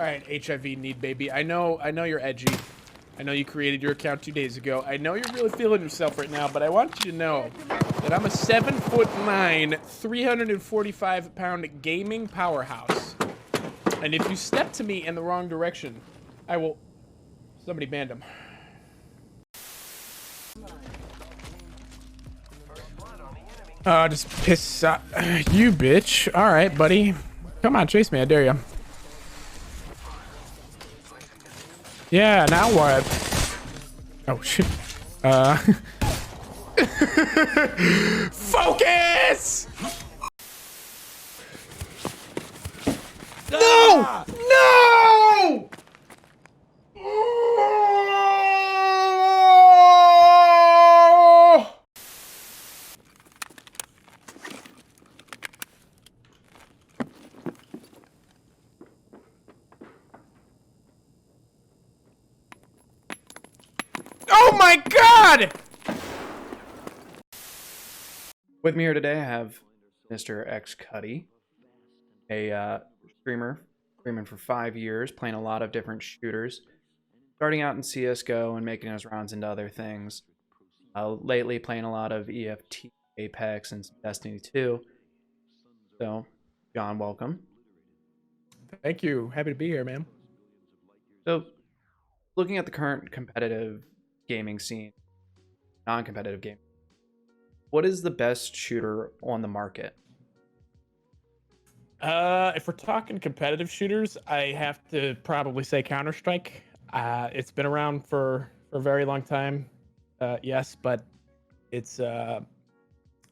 All right, HIV need baby. I know you're edgy. I know you created your account 2 days ago. I know you're really feeling yourself right now, but I want you to know that I'm a 7'9", 345-pound gaming powerhouse. And if you step to me in the wrong direction, I will... Somebody banned him. Just piss you, bitch. All right, buddy. Come on, chase me. I dare you. Yeah, now what? Oh, shit. Focus! No! No! Oh my God! With me here today, I have Mr. xCudi, a streamer, streaming for 5 years, playing a lot of different shooters, starting out in CSGO and making his rounds into other things. Lately, playing a lot of EFT, Apex, and some Destiny 2. So, John, welcome. Thank you. Happy to be here, man. So, looking at the current competitive gaming scene, non-competitive game, what is the best shooter on the market? If we're talking competitive shooters, I have to probably say Counter-Strike. It's been around for a very long time. Yes, but it's I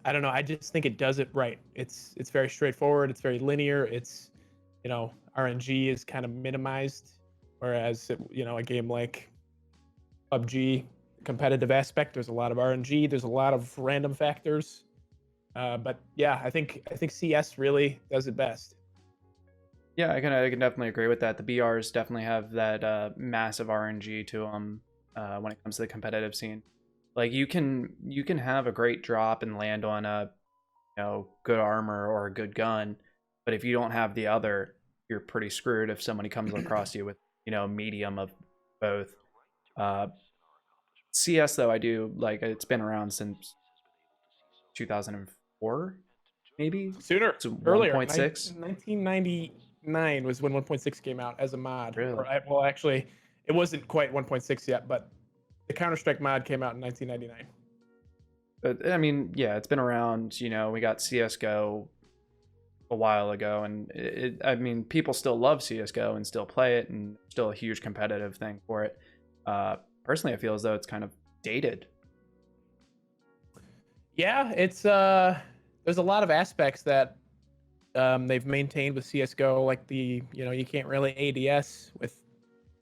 don't know. I just think it does it right. It's very straightforward. It's very linear. It's, you know, RNG is kind of minimized, whereas a game like PUBG, competitive aspect, there's a lot of RNG. There's a lot of random factors. But yeah, I think CS really does it best. Yeah, I can definitely agree with that. The BRs definitely have that massive RNG to them when it comes to the competitive scene. Like you can have a great drop and land on a good armor or a good gun, but if you don't have the other, you're pretty screwed if somebody comes across you with medium of both. CS though, I do like. It's been around since 2004, maybe Sooner, it's earlier. 1.6. 1999 was when 1.6 came out as a mod. Really? Well, actually, it wasn't quite 1.6 yet, but the Counter-Strike mod came out in 1999. But I mean, yeah, it's been around. We got CS:GO a while ago, and I mean, people still love CS:GO and still play it, and still a huge competitive thing for it. Personally, I feel as though it's kind of dated. Yeah, it's there's a lot of aspects that they've maintained with CS:GO, like you can't really ADS with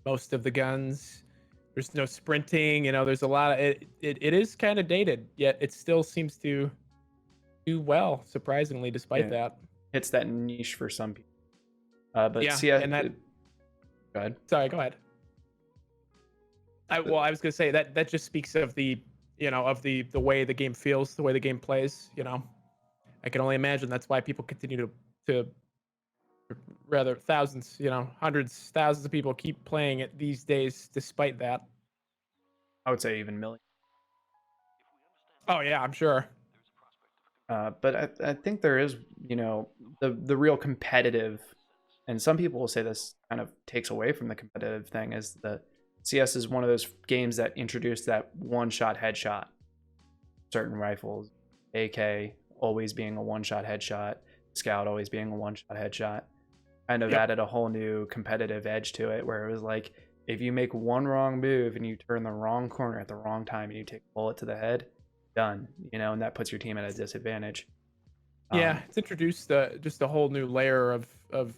most of the guns. There's no sprinting, there's a lot of it is kind of dated, yet it still seems to do well, surprisingly, despite that. Hits that niche for some people. But Yeah, CS, and that. Go ahead. Sorry, go ahead. I was gonna say that just speaks of the way the game feels, the way the game plays. I can only imagine that's why people continue to rather thousands, hundreds, thousands of people keep playing it these days, despite that. I would say even millions. Oh yeah, I'm sure. But I think there is, the real competitive, and some people will say this kind of takes away from the competitive thing, is the CS is one of those games that introduced that one-shot headshot. Certain rifles, AK always being a one-shot headshot, Scout always being a one-shot headshot, kind of added a whole new competitive edge to it, where it was like, if you make one wrong move and you turn the wrong corner at the wrong time and you take a bullet to the head, done, and that puts your team at a disadvantage. Yeah, it's introduced just a whole new layer of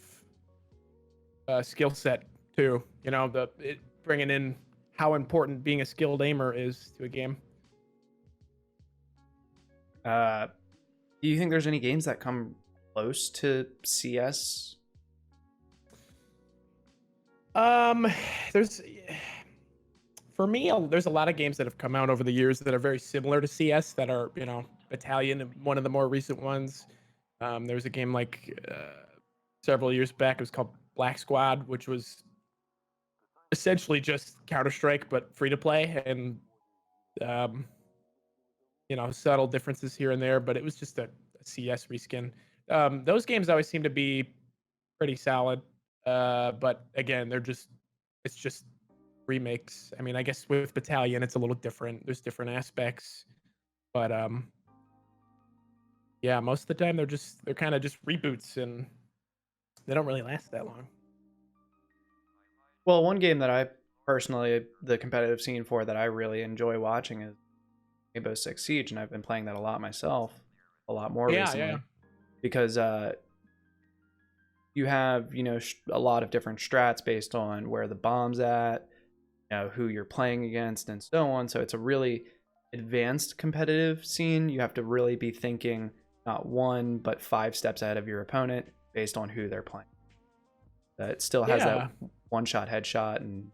skill set too. Bringing in how important being a skilled aimer is to a game. Do you think there's any games that come close to CS? There's for me, there's a lot of games that have come out over the years that are very similar to CS that are, Battalion, one of the more recent ones. There was a game like several years back. It was called Black Squad, which was essentially just Counter-Strike but free to play, and um, subtle differences here and there, but it was just a CS reskin. Those games always seem to be pretty solid, but again, it's just remakes. I mean, I guess with Battalion, it's a little different. There's different aspects, but yeah, most of the time they're kind of just reboots, and they don't really last that long. Well, one game that I personally, the competitive scene for that I really enjoy watching is Rainbow Six Siege, and I've been playing that a lot myself, a lot more Yeah, recently, yeah. because you have a lot of different strats based on where the bomb's at, who you're playing against, and so on. So it's a really advanced competitive scene. You have to really be thinking not one but 5 steps ahead of your opponent based on who they're playing. It still has Yeah. that one-shot headshot, and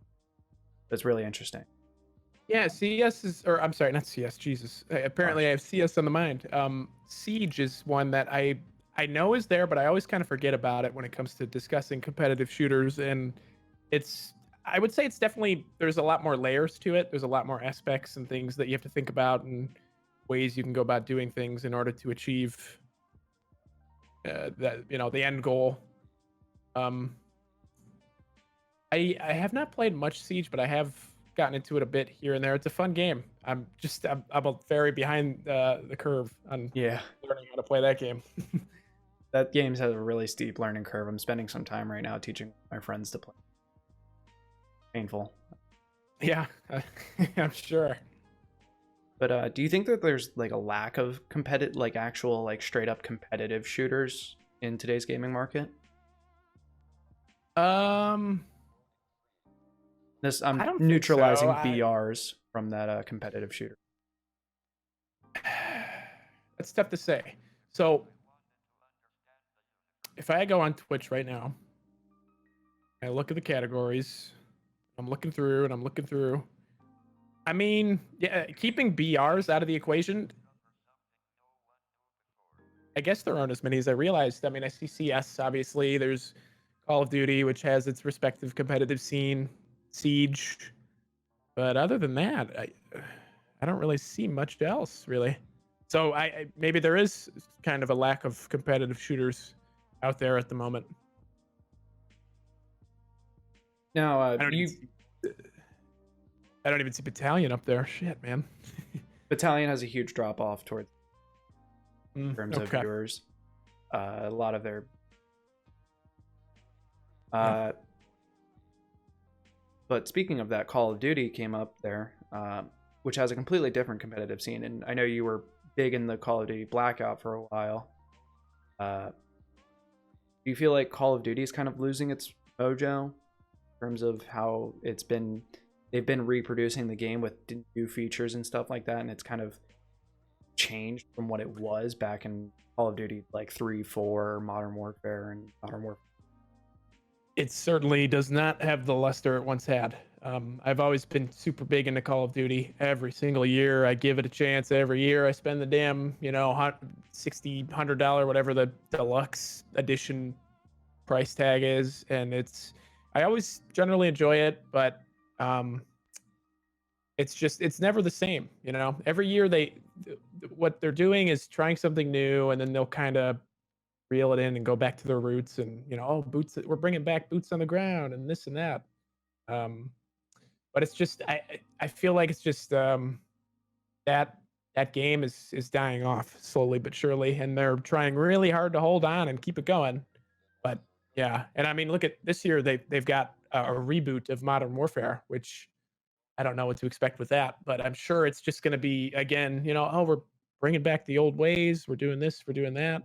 it's really interesting. Yeah, CS is, or I'm sorry, not CS. Jesus, apparently I have CS on the mind. Siege is one that I know is there, but I always kind of forget about it when it comes to discussing competitive shooters. And I would say it's definitely, there's a lot more layers to it. There's a lot more aspects and things that you have to think about, and ways you can go about doing things in order to achieve the end goal. Um, I have not played much Siege, but I have gotten into it a bit here and there. It's a fun game. I'm a very behind the curve on Yeah, learning how to play that game. that game has a really steep learning curve. I'm spending some time right now teaching my friends to play. Painful. Yeah, I'm sure. But do you think that there's like a lack of competitive, like actual, like straight up competitive shooters in today's gaming market? Um, I'm I don't think so. neutralizing BRs from that competitive shooter. That's tough to say. So if I go on Twitch right now, I look at the categories, I'm looking through and I'm looking through. I mean, yeah, keeping BRs out of the equation, I guess there aren't as many as I realized. I mean, I see CS, obviously. There's Call of Duty, which has its respective competitive scene, Siege. But other than that, I don't really see much else, really. So maybe there is kind of a lack of competitive shooters out there at the moment. Now, I don't even see, I don't even see Battalion up there. Shit, man. Battalion has a huge drop off towards in terms of Okay. viewers. A lot of their Yeah. but speaking of that, Call of Duty came up there, which has a completely different competitive scene. And I know you were big in the Call of Duty Blackout for a while. Do you feel like Call of Duty is kind of losing its mojo in terms of how they've been reproducing the game with new features and stuff like that, and it's kind of changed from what it was back in Call of Duty like 3, 4, Modern Warfare, and Modern Warfare? It certainly does not have the luster it once had. I've always been super big into Call of Duty. Every single year, I give it a chance. Every year, I spend the damn, $60, $100, whatever the deluxe edition price tag is, and I always generally enjoy it, but it's never the same. Every year what they're doing is trying something new, and then they'll kind of reel it in and go back to their roots, and boots, we're bringing back boots on the ground and this and that. um but it's just, I feel like it's just that game is dying off slowly but surely, and they're trying really hard to hold on and keep it going. But yeah, and I mean, look at this year, they've got a reboot of Modern Warfare, which I don't know what to expect with that, but I'm sure it's just going to be, again, we're bringing back the old ways, we're doing this, we're doing that.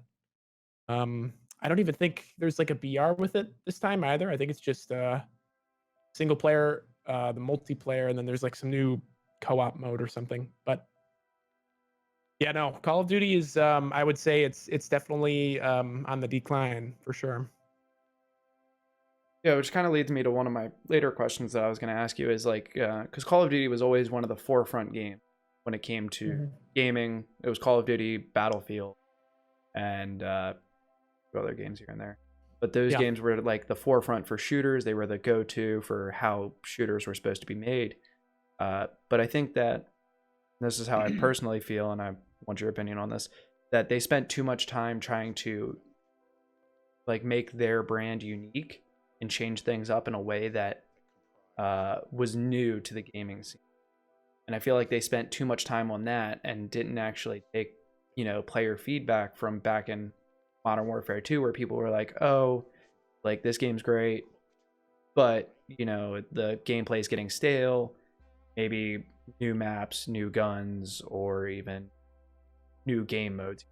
I don't even think there's like a BR with it this time either. I think it's just single player, the multiplayer, and then there's like some new co-op mode or something. But yeah, no, Call of Duty is, I would say it's definitely on the decline for sure. Yeah, which kind of leads me to one of my later questions that I was going to ask you is like, because Call of Duty was always one of the forefront games when it came to gaming. It was Call of Duty, Battlefield, and other games here and there. but those Yeah. games were like the forefront for shooters. They were the go-to for how shooters were supposed to be made. But I think that this is how I personally feel, and I want your opinion on this, that they spent too much time trying to like make their brand unique and change things up in a way that was new to the gaming scene. And I feel like they spent too much time on that and didn't actually take, player feedback from back in Modern Warfare 2, where people were like, oh, like this game's great, but the gameplay is getting stale. Maybe new maps, new guns, or even new game modes.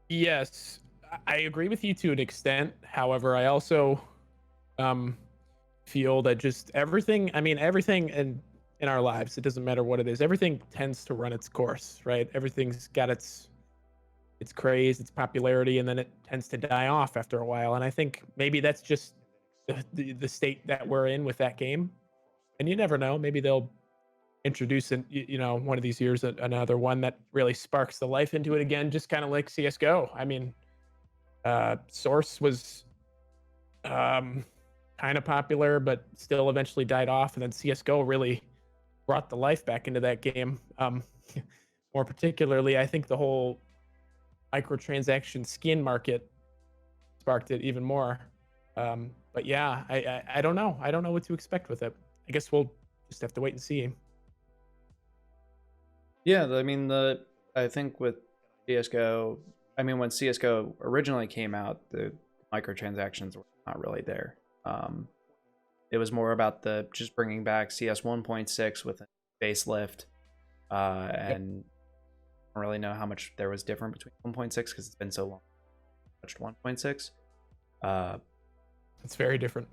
Yes, I agree with you to an extent. However, I also feel that just everything, I mean, everything in our lives, it doesn't matter what it is, everything tends to run its course, right? Everything's got its craze, its popularity, and then it tends to die off after a while. And I think maybe that's just the state that we're in with that game. And you never know, maybe they'll introduce one of these years another one that really sparks the life into it again, just kind of like CS:GO. I mean, Source was kind of popular, but still eventually died off, and then CS:GO really brought the life back into that game. More particularly, I think the whole microtransaction skin market sparked it even more. But yeah, I don't know. I don't know what to expect with it. I guess we'll just have to wait and see. Yeah, I think with CS:GO, I mean, when CS:GO originally came out, the microtransactions were not really there. It was more about the just bringing back CS 1.6 with a facelift, and I don't really know how much there was different between 1.6 because it's been so long. I touched 1.6. It's very different.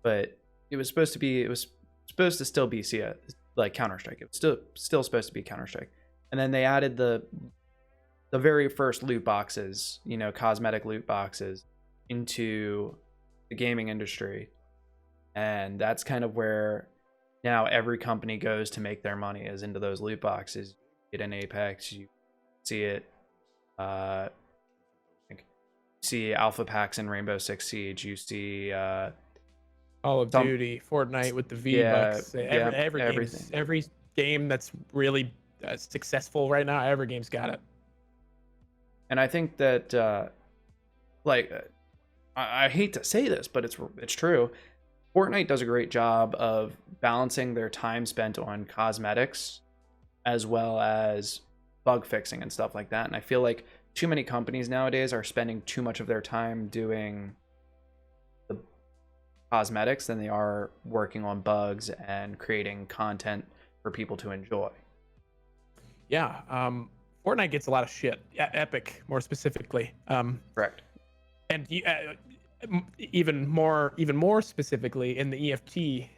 But it was supposed to still be CS, like Counter-Strike. It was still supposed to be Counter-Strike. And then they added the very first loot boxes, cosmetic loot boxes, into the gaming industry. And that's kind of where now every company goes to make their money, is into those loot boxes. You get an Apex, you see it. I think you see alpha packs in Rainbow Six Siege. You see Call of Duty, Fortnite with the V-Bucks. Every game that's really successful right now, every game's got it. And I think that, I hate to say this, but it's true. Fortnite does a great job of balancing their time spent on cosmetics as well as bug fixing and stuff like that. And I feel like too many companies nowadays are spending too much of their time doing the cosmetics than they are working on bugs and creating content for people to enjoy. Yeah, Fortnite gets a lot of shit. Yeah, Epic more specifically. Correct. And even more specifically in the EFT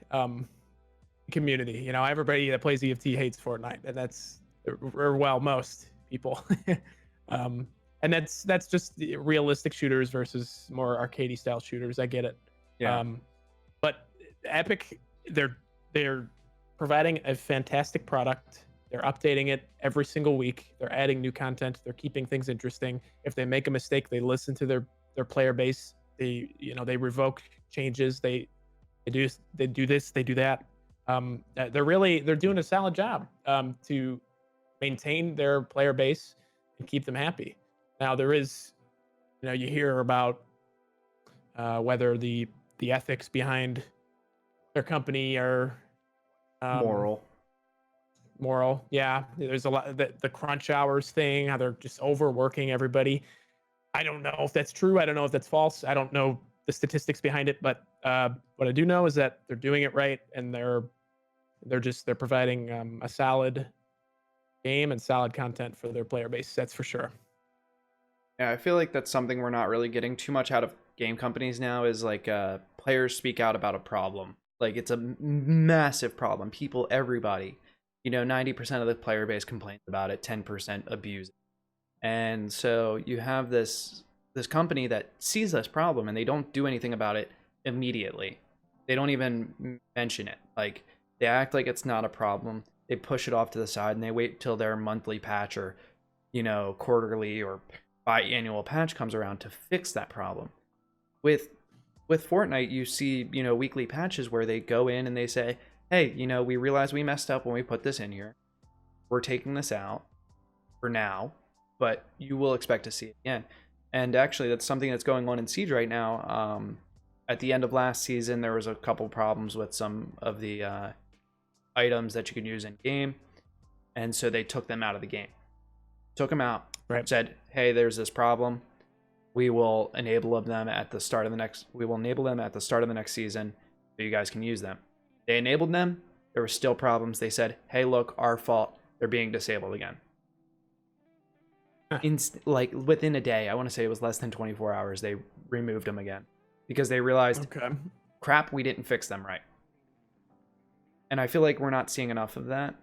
community, everybody that plays EFT hates Fortnite, and that's, or well, most people. And that's just realistic shooters versus more arcadey style shooters. I get it. Yeah. But Epic, they're providing a fantastic product. They're updating it every single week. They're adding new content. They're keeping things interesting. If they make a mistake, they listen to their player base. They revoke changes. They do this. They do that. They're doing a solid job to maintain their player base and keep them happy. Now there is, you hear about whether the ethics behind their company are moral. Yeah, there's a lot, the crunch hours thing, how they're just overworking everybody. I don't know if that's true. I don't know if that's false. I don't know the statistics behind it, but what I do know is that they're doing it right, and they're providing a solid game and solid content for their player base. That's for sure. Yeah, I feel like that's something we're not really getting too much out of game companies now, is like players speak out about a problem. Like, it's a massive problem. Everybody, 90% of the player base complains about it, 10% abuse it. And so you have this company that sees this problem and they don't do anything about it immediately. They don't even mention it. Like, they act like it's not a problem. They push it off to the side and they wait till their monthly patch or quarterly or biannual patch comes around to fix that problem. With Fortnite, you see, weekly patches where they go in and they say, hey, we realize we messed up when we put this in here. We're taking this out for now, but you will expect to see it again. And actually, that's something that's going on in Siege right now. At the end of last season, there was a couple problems with some of the items that you can use in game, and so they took them out of the game. Took them out. Right. Said, hey, there's this problem. We will enable them at the start of the next. We will enable them at the start of the next season, so you guys can use them. They enabled them. There were still problems. They said, hey, look, our fault. They're being disabled again. Like within a day, I want to say it was less than 24 hours, they removed them again because they realized, crap, we didn't fix them right. And I feel like we're not seeing enough of that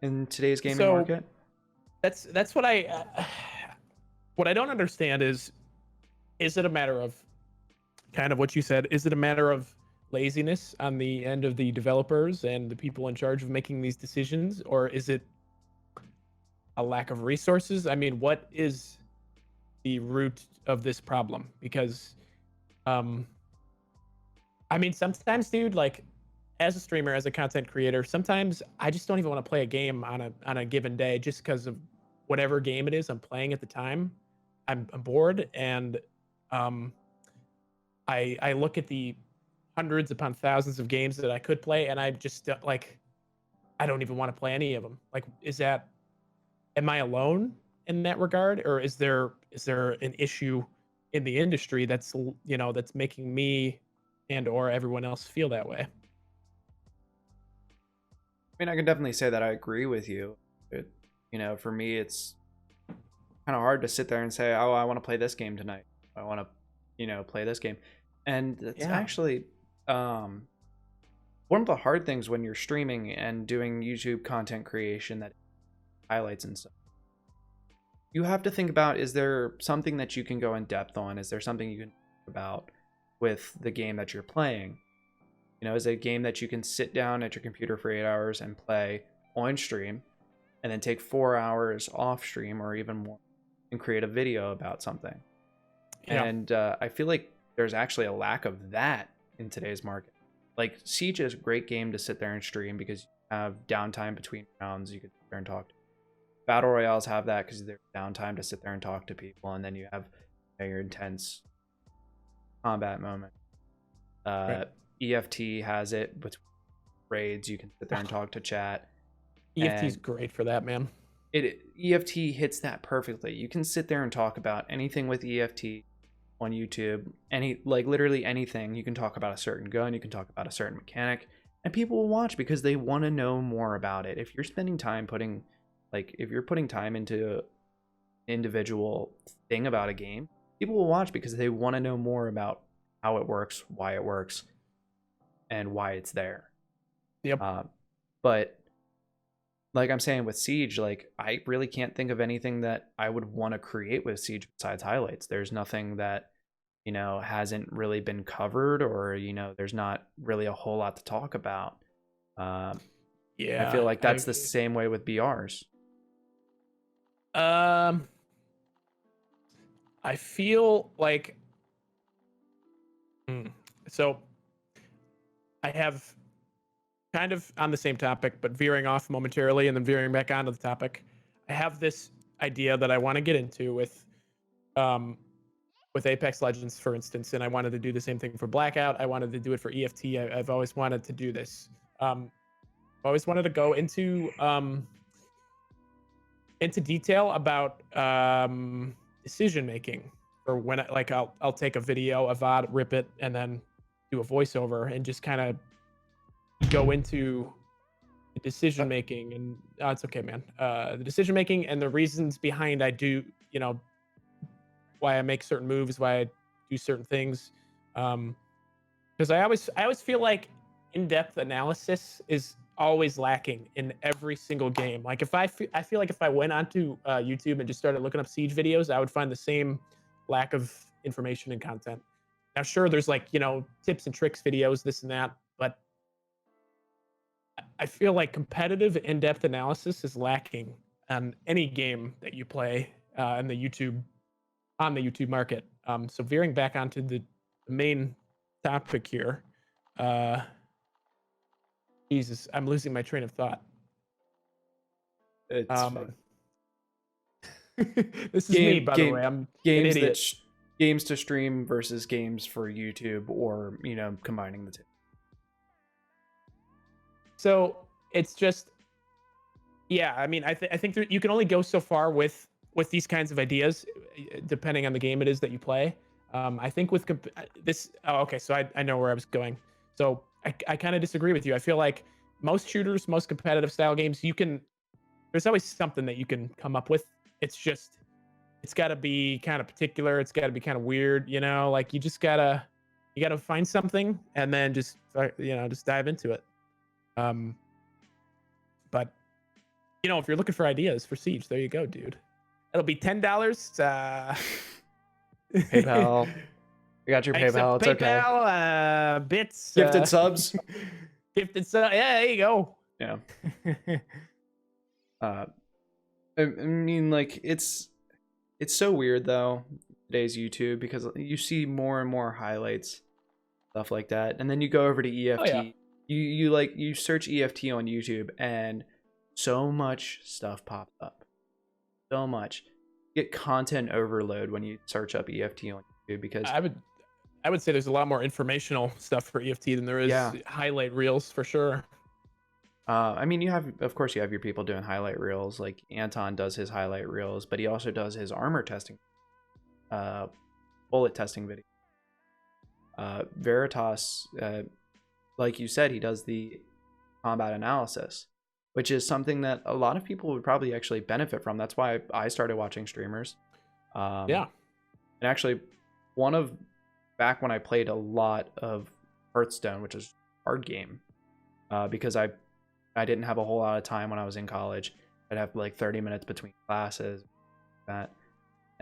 in today's gaming market. That's what I don't understand is it a matter of kind of what you said? Is it a matter of laziness on the end of the developers and the people in charge of making these decisions, or is it a lack of resources? I mean, what is the root of this problem? Because I mean, sometimes, dude, like as a streamer, as a content creator, sometimes I just don't even want to play a game on a given day just because of whatever game it is I'm playing at the time. I'm bored, and I look at the hundreds upon thousands of games that I could play, and I just like I don't even want to play any of them. Like, am I alone in that regard, or is there an issue in the industry that's that's making me and or everyone else feel that way? I mean, I can definitely say that I agree with you. For me, it's kind of hard to sit there and say, oh, I want to play this game tonight. I want to, play this game. And it's actually one of the hard things when you're streaming and doing YouTube content creation, that highlights and stuff. You have to think about, is there something that you can go in depth on? Is there something you can talk about with the game that you're playing? Is it a game that you can sit down at your computer for 8 hours and play on stream, and then take 4 hours off stream or even more and create a video about something? Yeah. And I feel like there's actually a lack of that in today's market. Like, Siege is a great game to sit there and stream because you have downtime between rounds. You can sit there and talk. Battle Royales have that because there's downtime to sit there and talk to people, and then you have your intense combat moment. Right. EFT has it between raids. You can sit there and talk to chat. EFT's great for that, man. EFT hits that perfectly. You can sit there and talk about anything with EFT on YouTube. Literally anything. You can talk about a certain gun. You can talk about a certain mechanic, and people will watch because they want to know more about it. If you're spending time if you're putting time into individual thing about a game, people will watch because they want to know more about how it works, why it works, and why it's there. Yep. But like I'm saying with Siege, like I really can't think of anything that I would want to create with Siege besides highlights. There's nothing that hasn't really been covered, or there's not really a whole lot to talk about. I feel like that's the same way with BRs. I feel like so I have kind of on the same topic, but veering off momentarily and then veering back onto the topic. I have this idea that I want to get into with Apex Legends, for instance, and I wanted to do the same thing for Blackout. I wanted to do it for EFT. I've always wanted to do this. I've always wanted to go into detail about decision making, or when I'll take a video, a VOD, rip it, and then do a voiceover and just kind of go into the decision making. And it's okay, man. The decision making and the reasons behind why I make certain moves, why I do certain things. Because I always feel like in-depth analysis is always lacking in every single game. Like I feel like if I went onto YouTube and just started looking up Siege videos, I would find the same lack of information and content. Now, sure, there's tips and tricks videos, this and that, but I feel like competitive in-depth analysis is lacking on any game that you play in the YouTube on the YouTube market. So veering back onto the main topic here. Uh, Jesus, I'm losing my train of thought. It's fun. This is me, by the way. I'm an games idiot. Games to stream versus games for YouTube, or combining the two. So it's just, yeah. I mean, I think you can only go so far with these kinds of ideas, depending on the game it is that you play. I think with this. Oh, okay. So I know where I was going. So I kind of disagree with you. I feel like most shooters, most competitive style games, there's always something that you can come up with. It's just, it's got to be kind of particular. It's got to be kind of weird, like you gotta find something and then just just dive into it. But if you're looking for ideas for Siege, there you go, dude. It'll be $10. PayPal. I got your PayPal. It's okay. PayPal, bits, Gifted subs. Gifted subs. Yeah, there you go. Yeah. I mean, like, it's so weird though, today's YouTube, because you see more and more highlights, stuff like that, and then you go over to EFT. Oh, yeah. You search EFT on YouTube, and so much stuff pops up. So much. You get content overload when you search up EFT on YouTube, because I would say there's a lot more informational stuff for EFT than there is highlight reels, for sure. I mean, of course you have your people doing highlight reels. Like Anton does his highlight reels, but he also does his armor testing, bullet testing video. Veritas, like you said, he does the combat analysis, which is something that a lot of people would probably actually benefit from. That's why I started watching streamers. Yeah. And actually, back when I played a lot of Hearthstone, which is a hard game, because I didn't have a whole lot of time when I was in college. I'd have like 30 minutes between classes, and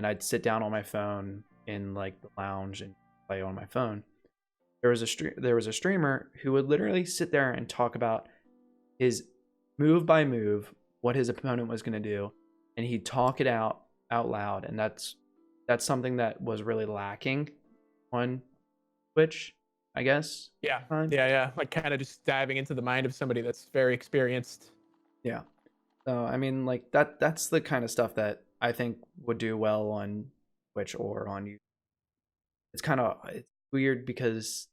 I'd sit down on my phone in like the lounge and play on my phone. There was a streamer who would literally sit there and talk about his move by move, what his opponent was going to do, and he'd talk it out loud, and that's something that was really lacking on Twitch, I guess. Yeah. Yeah. Like kind of just diving into the mind of somebody that's very experienced. Yeah. So, I mean, like that's the kind of stuff that I think would do well on Twitch or on YouTube. It's weird because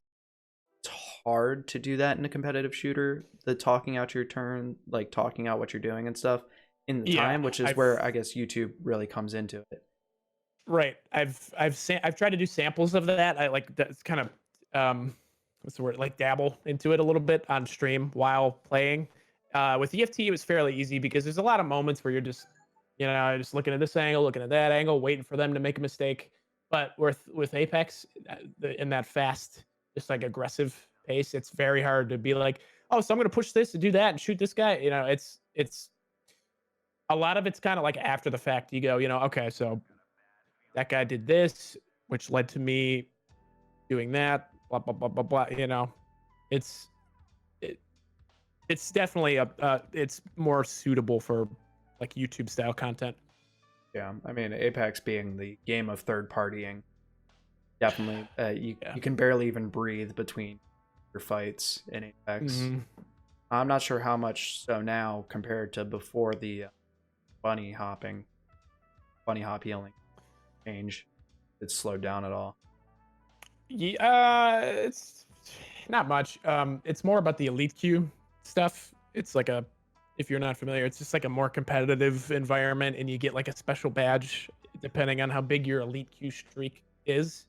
it's hard to do that in a competitive shooter. The talking out your turn, like talking out what you're doing and stuff in the time, which is where I guess YouTube really comes into it. Right. I've tried to do samples of that. I like that's kind of what's the word, like dabble into it a little bit on stream while playing. With EFT it was fairly easy because there's a lot of moments where you're just just looking at this angle, looking at that angle, waiting for them to make a mistake. But with Apex, in that fast, just like aggressive pace, it's very hard to be like, oh, so I'm gonna push this and do that and shoot this guy. It's a lot of it's kind of like after the fact. You go, okay, so that guy did this, which led to me doing that, blah blah blah blah blah. It's definitely it's more suitable for like YouTube style content. Yeah, I mean, Apex being the game of third partying, definitely you can barely even breathe between your fights in Apex. Mm-hmm. I'm not sure how much so now compared to before the bunny hop healing change. It's slowed down at all. Yeah, it's not much. It's more about the elite queue stuff. It's like if you're not familiar, it's just like a more competitive environment, and you get like a special badge depending on how big your elite queue streak is.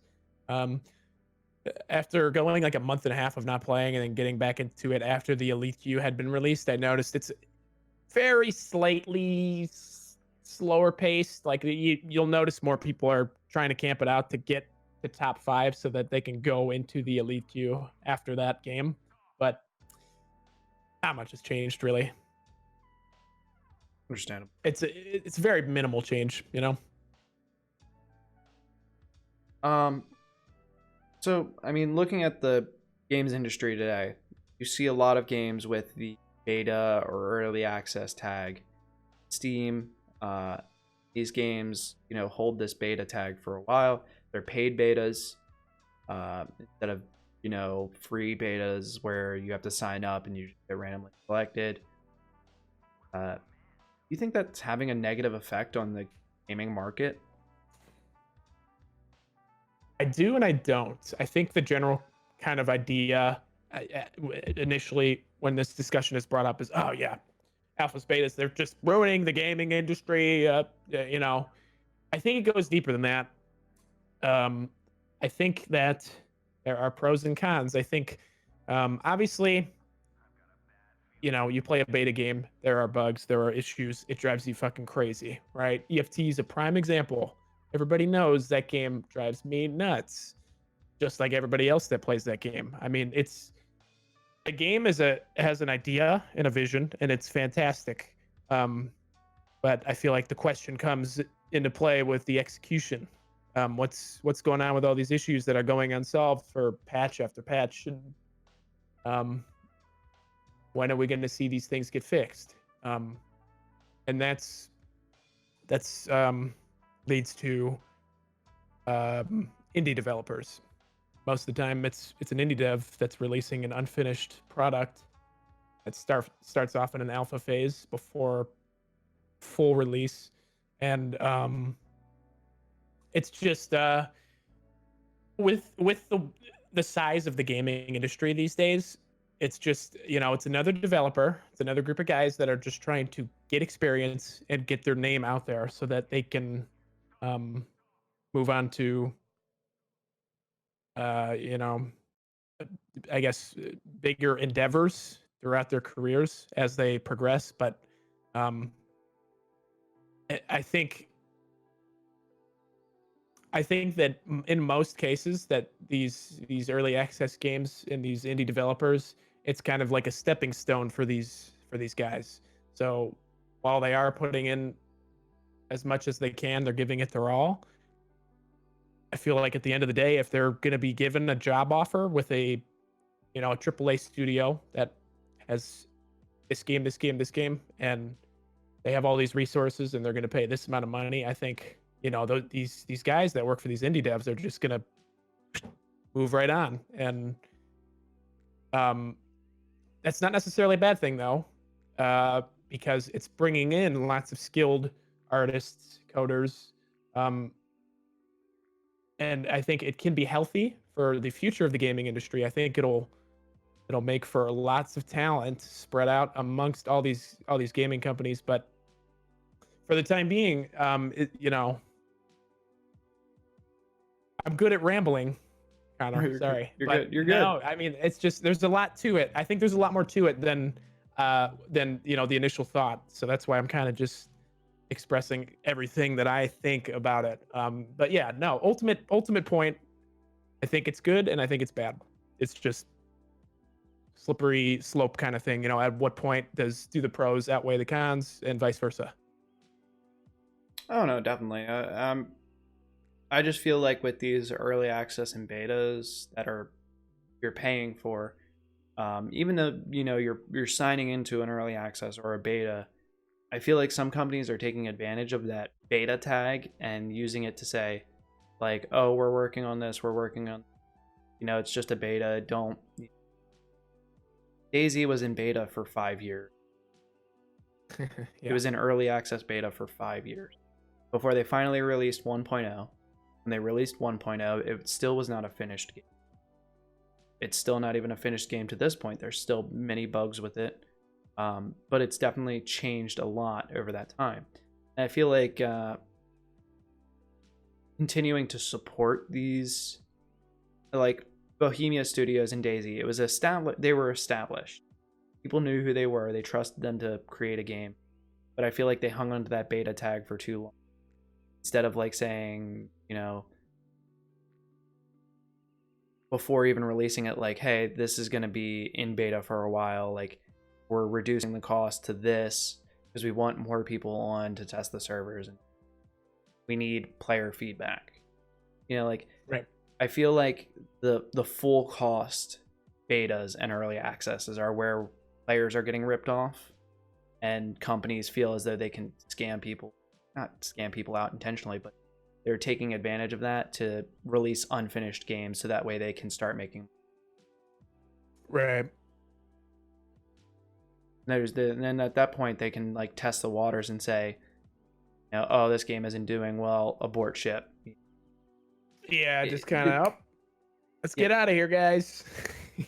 After going like a month and a half of not playing and then getting back into it after the elite queue had been released, I noticed it's very slightly slower paced. Like you'll notice more people are trying to camp it out to get the top 5 so that they can go into the elite queue after that game. But not much has changed really. Understandable. It's very minimal change, So I mean, looking at the games industry today, you see a lot of games with the beta or early access tag, Steam. These games, hold this beta tag for a while. They're paid betas instead of, free betas where you have to sign up and you just get randomly selected. Do you think that's having a negative effect on the gaming market? I do and I don't. I think the general kind of idea initially when this discussion is brought up is, oh yeah, alphas, betas, they're just ruining the gaming industry. I think it goes deeper than that. I think that there are pros and cons. I think, obviously, you play a beta game, there are bugs, there are issues, it drives you fucking crazy, right? EFT is a prime example. Everybody knows that game drives me nuts, just like everybody else that plays that game. I mean, it's a game has an idea and a vision, and it's fantastic. But I feel like the question comes into play with the execution. What's going on with all these issues that are going unsolved for patch after patch, and when are we going to see these things get fixed? And that's leads to indie developers. Most of the time, it's an indie dev that's releasing an unfinished product that starts off in an alpha phase before full release, and it's just with the size of the gaming industry these days, it's just it's another developer, it's another group of guys that are just trying to get experience and get their name out there so that they can move on to I guess bigger endeavors throughout their careers as they progress. But um I think that in most cases that these early access games and these indie developers, it's kind of like a stepping stone for these guys. So while they are putting in as much as they can, they're giving it their all. I feel like at the end of the day, if they're going to be given a job offer with a AAA studio that has this game, and they have all these resources and they're going to pay this amount of money, I think these guys that work for these indie devs are just going to move right on. And that's not necessarily a bad thing though, because it's bringing in lots of skilled artists, coders, and I think it can be healthy for the future of the gaming industry. I think it'll make for lots of talent spread out amongst all these gaming companies. But for the time being, I'm good at rambling, Connor. Sorry. You're but good. You're good. No, I mean, it's just there's a lot to it. I think there's a lot more to it than the initial thought. So that's why I'm kind of just expressing everything that I think about it. But yeah, no, ultimate point, I think it's good and I think it's bad. It's just slippery slope kind of thing. At what point do the pros outweigh the cons and vice versa? Oh no, definitely. I just feel like with these early access and betas that you're paying for, even though you're signing into an early access or a beta, I feel like some companies are taking advantage of that beta tag and using it to say, like, oh, we're working on this, we're working on, it's just a beta. Don't. DayZ was in beta for 5 years. Yeah. It was in early access beta for 5 years before they finally released 1.0. When they released 1.0, it still was not a finished game. It's still not even a finished game to this point. There's still many bugs with it. But it's definitely changed a lot over that time. And I feel like continuing to support these, like Bohemia Studios and DayZ, it was established. They were established. People knew who they were. They trusted them to create a game. But I feel like they hung onto that beta tag for too long. Instead of like saying, before even releasing it, like, hey, this is going to be in beta for a while. Like, we're reducing the cost to this because we want more people on to test the servers and we need player feedback. Right. I feel like the full cost betas and early accesses are where players are getting ripped off. and companies feel as though they can not scam people out intentionally, but they're taking advantage of that to release unfinished games so that way they can start making. Right. And then at that point they can like test the waters and say, oh, this game isn't doing well, abort ship. Yeah, just kind of, oh, let's get out of here, guys.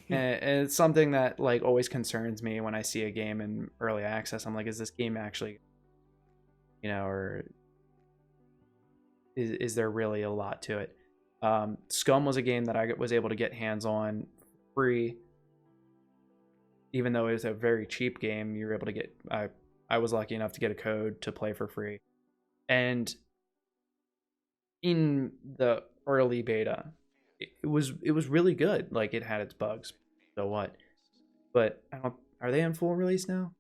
And it's something that like always concerns me when I see a game in early access. I'm like, is this game actually, or is there really a lot to it? Scum was a game that I was able to get hands on free, even though it was a very cheap game. You were able to get, I was lucky enough to get a code to play for free, and in the early beta, it was really good. Like, it had its bugs, so what? But are they in full release now?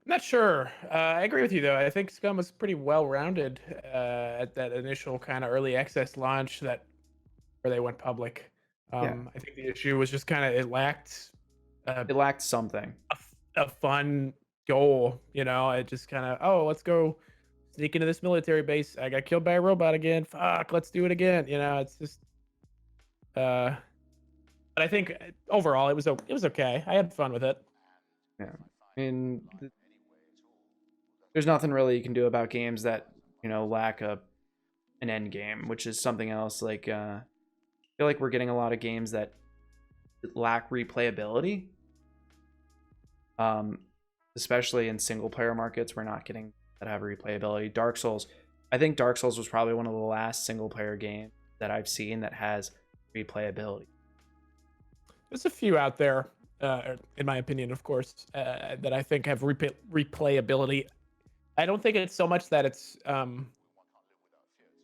I'm not sure. I agree with you though. I think Scum was pretty well rounded at that initial kind of early access launch where they went public. Yeah. I think the issue was just kind of it lacked Something. a fun goal. It just kind of, oh, let's go sneak into this military base. I got killed by a robot again. Fuck, let's do it again. It's just but I think overall it was okay. I had fun with it. Yeah. I mean, there's nothing really you can do about games that lack an end game, which is something else. Like, I feel like we're getting a lot of games that lack replayability. Especially in single player markets, we're not getting that have replayability. Dark Souls, I think Dark Souls was probably one of the last single player games that I've seen that has replayability. There's a few out there, in my opinion, of course, that I think have replayability. I don't think it's so much that it's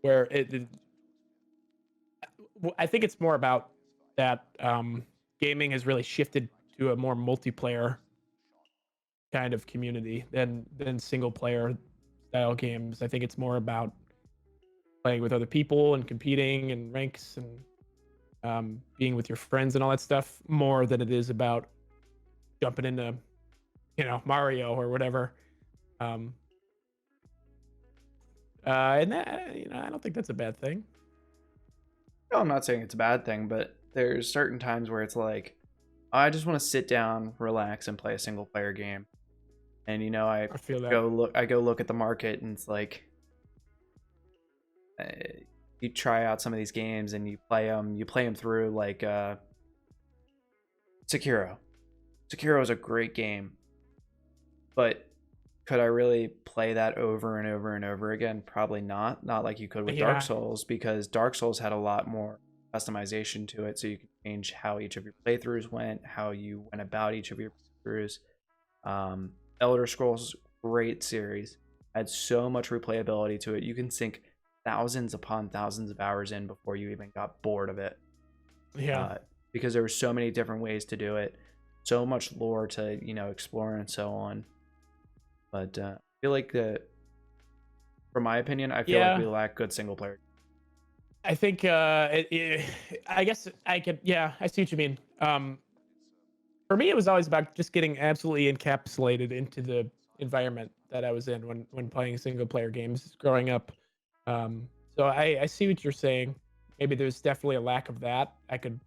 where I think it's more about that gaming has really shifted to a more multiplayer kind of community than single player style games. I think it's more about playing with other people and competing and ranks and being with your friends and all that stuff more than it is about jumping into Mario or whatever. And that, I don't think that's a bad thing. No, I'm not saying it's a bad thing, but there's certain times where it's like, I just want to sit down, relax, and play a single player game. And I feel that. go look at the market, and it's like, you try out some of these games and you play them through, like Sekiro. Sekiro is a great game, but could I really play that over and over and over again? Probably not. Not like you could with Dark Souls, because Dark Souls had a lot more customization to it, so you could change how each of your playthroughs went, how you went about each of your playthroughs. Elder Scrolls, great series, had so much replayability to it. You can sink thousands upon thousands of hours in before you even got bored of it. Yeah. Because there were so many different ways to do it, so much lore to explore and so on. But I feel like from my opinion, I feel like we lack good single player. I think I guess I could. Yeah, I see what you mean. For me, it was always about just getting absolutely encapsulated into the environment that I was in when playing single player games growing up. So I see what you're saying. Maybe there's definitely a lack of that. I could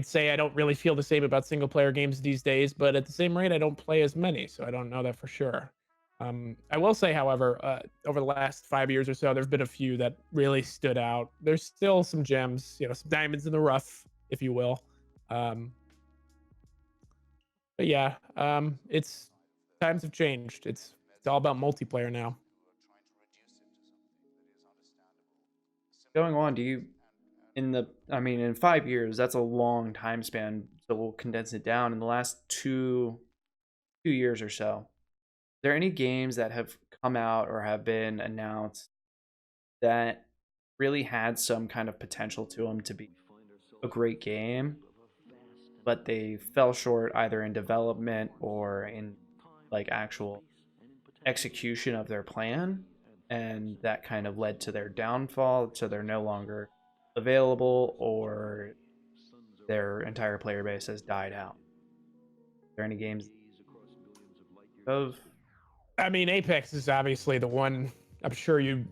say I don't really feel the same about single player games these days, but at the same rate, I don't play as many, so I don't know that for sure. I will say, however, over the last 5 years or so, there's been a few that really stood out. There's still some gems, some diamonds in the rough, if you will. But yeah, it's times have changed. It's all about multiplayer now. Going on, in 5 years, that's a long time span, so we'll condense it down. In the last two years or so, are there any games that have come out or have been announced that really had some kind of potential to them to be a great game, but they fell short either in development or in like actual execution of their plan, and that kind of led to their downfall, so they're no longer available, or their entire player base has died out? Are there any games? of? I mean, Apex is obviously the one. I'm sure you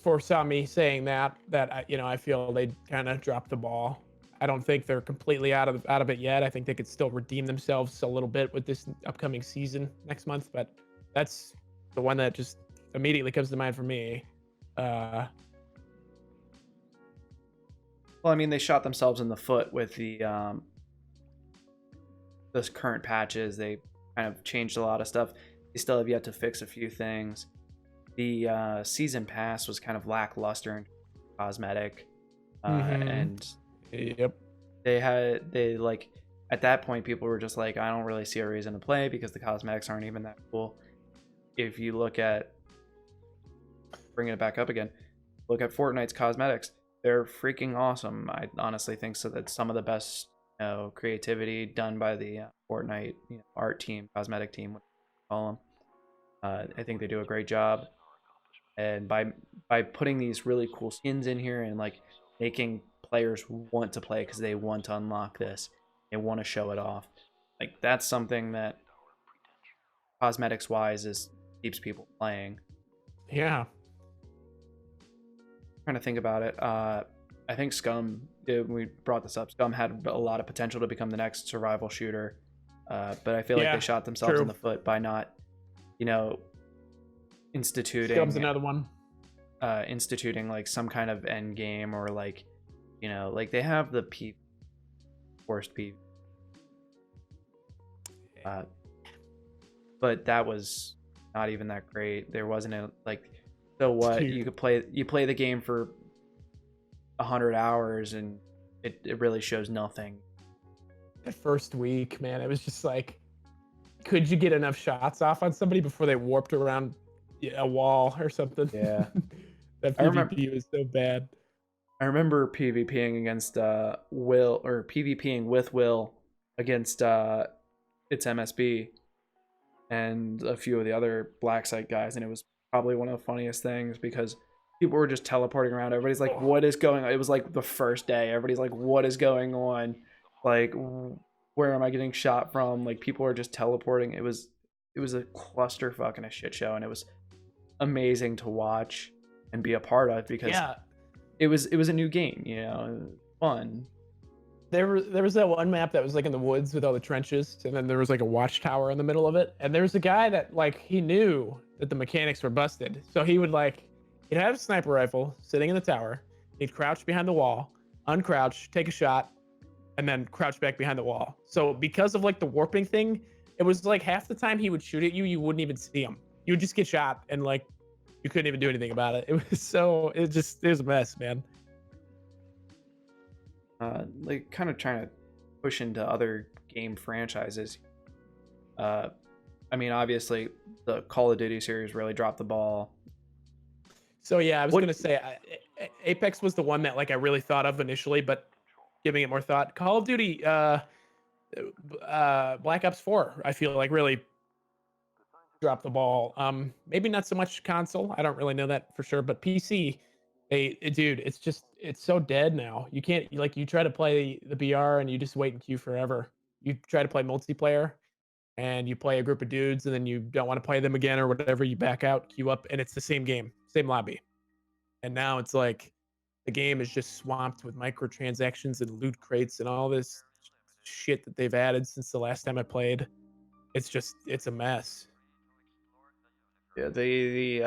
foresaw me saying that I feel they kind of dropped the ball. I don't think they're completely out of it yet. I think they could still redeem themselves a little bit with this upcoming season next month, but that's the one that just immediately comes to mind for me. Well, I mean, they shot themselves in the foot with the those current patches. They kind of changed a lot of stuff. They still have yet to fix a few things. The season pass was kind of lackluster and cosmetic, and Yep. they like at that point people were just like, I don't really see a reason to play because the cosmetics aren't even that cool. If you look at bringing it back up again, look at Fortnite's cosmetics. They're freaking awesome. I honestly think so. That's some of the best creativity done by the Fortnite art team, cosmetic team, what you call them. I think they do a great job, and by putting these really cool skins in here and like making players want to play because they want to unlock this, they want to show it off. Like that's something that cosmetics wise is keeps people playing. Yeah. Trying to think about it. I think Scum, we brought this up. Scum had a lot of potential to become the next survival shooter, but I feel like they shot themselves in the foot by not, instituting. Scum's another one. Instituting like some kind of end game or like, like they have the forced P. But that was not even that great. There wasn't a like. So what? You play the game for 100 hours and it really shows nothing. The first week, man, it was just like, could you get enough shots off on somebody before they warped around a wall or something? Yeah. That PvP was so bad. I remember PvPing against Will, or PvPing with Will against its MSB and a few of the other Black Site guys, and it was probably one of the funniest things because people were just teleporting around. Everybody's like, what is going on? It was like the first day. Everybody's like, what is going on? Like, where am I getting shot from? Like, people are just teleporting. It was a clusterfuck and a shit show, and it was amazing to watch and be a part of because it was a new game, fun. There was that one map that was like in the woods with all the trenches, and then there was like a watchtower in the middle of it. And there was a guy that like he knew that the mechanics were busted, so he'd have a sniper rifle sitting in the tower. He'd crouch behind the wall, uncrouch, take a shot, and then crouch back behind the wall. So because of like the warping thing, it was like half the time he would shoot at you, you wouldn't even see him. You would just get shot, and like you couldn't even do anything about it. It was a mess, man. Like kind of trying to push into other game franchises. I mean, obviously, the Call of Duty series really dropped the ball. So yeah, I was gonna say Apex was the one that like I really thought of initially, but giving it more thought, Call of Duty, Black Ops 4, I feel like really dropped the ball. Maybe not so much console. I don't really know that for sure, but PC, dude, it's so dead now. You can't you try to play the BR and you just wait in queue forever. You try to play multiplayer and you play a group of dudes and then you don't want to play them again or whatever, you back out, queue up, and it's the same game, same lobby. And now it's like the game is just swamped with microtransactions and loot crates and all this shit that they've added since the last time I played. It's a mess. Yeah, the